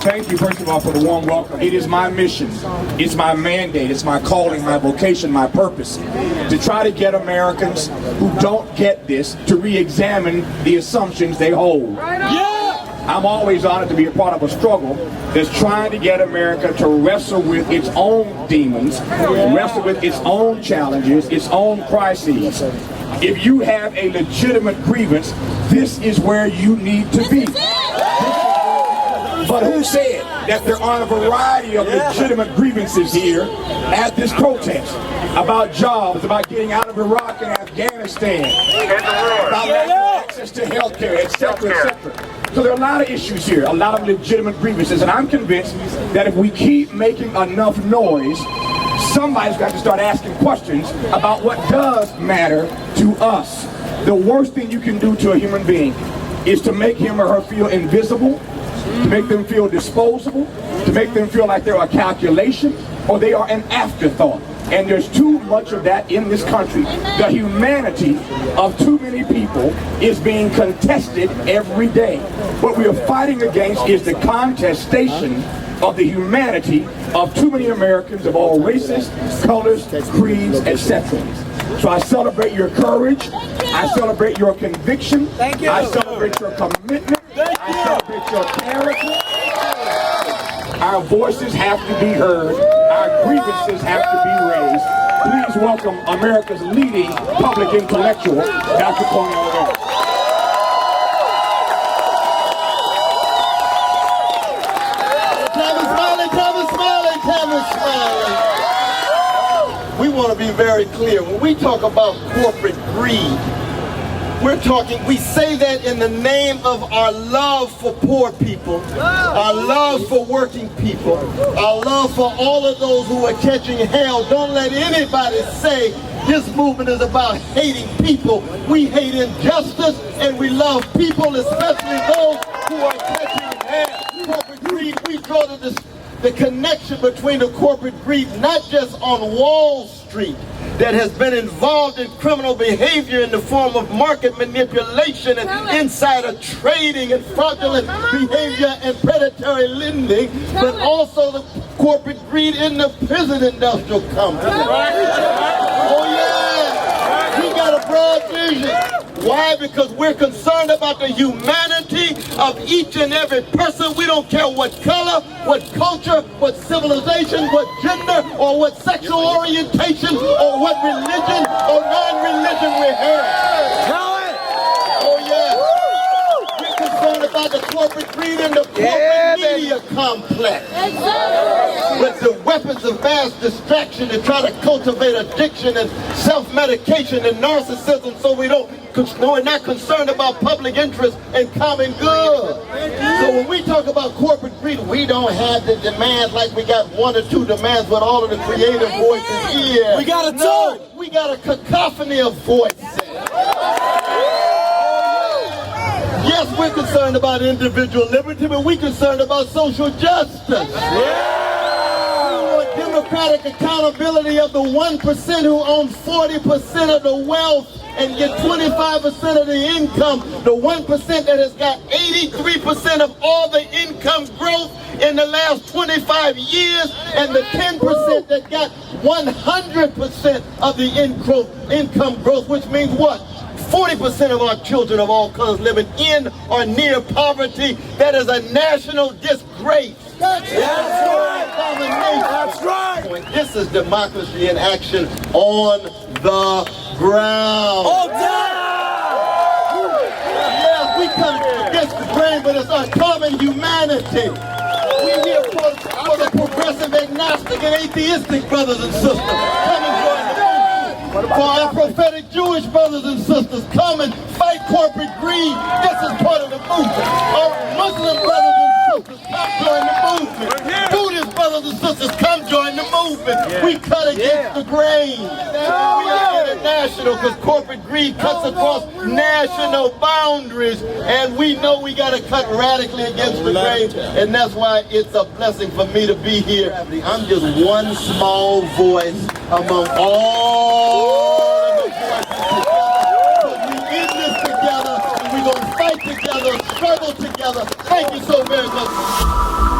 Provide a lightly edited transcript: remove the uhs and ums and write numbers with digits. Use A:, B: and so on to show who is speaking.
A: Thank you, first of all, for the warm welcome. It is my mission, it's my mandate, it's my calling, my vocation, my purpose to try to get Americans who don't get this to re-examine the assumptions they hold. I'm always honored to be a part of a struggle that's trying to get America to wrestle with its own demons, wrestle with its own challenges, its own crises. If you have a legitimate grievance, this is where you need to be. But who said that there aren't a variety of legitimate grievances here at this protest? About jobs, about getting out of Iraq and Afghanistan, about access to health care, etc., etc. So there are a lot of issues here, a lot of legitimate grievances, and I'm convinced that if we keep making enough noise, somebody's got to start asking questions about what does matter to us. The worst thing you can do to a human being is to make him or her feel invisible, to make them feel disposable, to make them feel like they're a calculation or they are an afterthought. And there's too much of that in this country. The humanity of too many people is being contested every day. What we are fighting against is the contestation of the humanity of too many Americans of all races, colors, creeds, etc. So I celebrate your courage. I celebrate your conviction. I celebrate your commitment. I celebrate your character. Our voices have to be heard. Our grievances have to be raised. Please welcome America's leading public intellectual, Dr. Cornel.
B: Tavis Smiley. We want to be very clear. When we talk about corporate greed, we say that in the name of our love for poor people, our love for working people, our love for all of those who are catching hell. Don't let anybody say this movement is about hating people. We hate injustice and we love people, especially those who are catching hell. Corporate greed, we draw the connection between the corporate greed, not just on Wall Street, that has been involved in criminal behavior in the form of market manipulation and insider trading and fraudulent behavior and predatory lending, but also the corporate greed in the prison industrial complex. Oh yeah, we got a broad vision. Why? Because we're concerned about the humanity of each and every person. We don't care what color, what culture, what civilization, what gender, or what sexual orientation, or what religion or non-religion we have. Oh yeah. We're concerned about the corporate greed and the corporate media complex. With the weapons of mass distraction to try to cultivate addiction and self-medication and narcissism, so we're not concerned about public interest and common good. So when we talk about corporate greed, we don't have the demands like we got one or two demands with all of the creative voices here.
C: We got a ton.
B: We got a cacophony of voices. Yes, we're concerned about individual liberty, but we're concerned about social justice. Democratic accountability of the 1% who own 40% of the wealth and get 25% of the income, the 1% that has got 83% of all the income growth in the last 25 years, and the 10% that got 100% of the income growth, which means what? 40% of our children of all colors living in or near poverty. That is a national disgrace. That's right. That's right. This is democracy in action on the ground.
C: All down.
B: Yes, we come against the grain, but it's our common humanity. We here for the progressive, agnostic, and atheistic brothers and sisters. Come and join the movement. For our prophetic Jewish brothers and sisters, come and fight corporate greed. This is part of the movement. Our Muslim brothers and sisters, come join the movement. Buddhist brothers and sisters, come join the movement. We cut against the grain. We are international because corporate greed cuts across national boundaries, and we know we got to cut radically against the grain, and that's why it's a blessing for me to be here. I'm just one small voice among all of the voices. But we in this together, together, struggle together. Thank you so very much.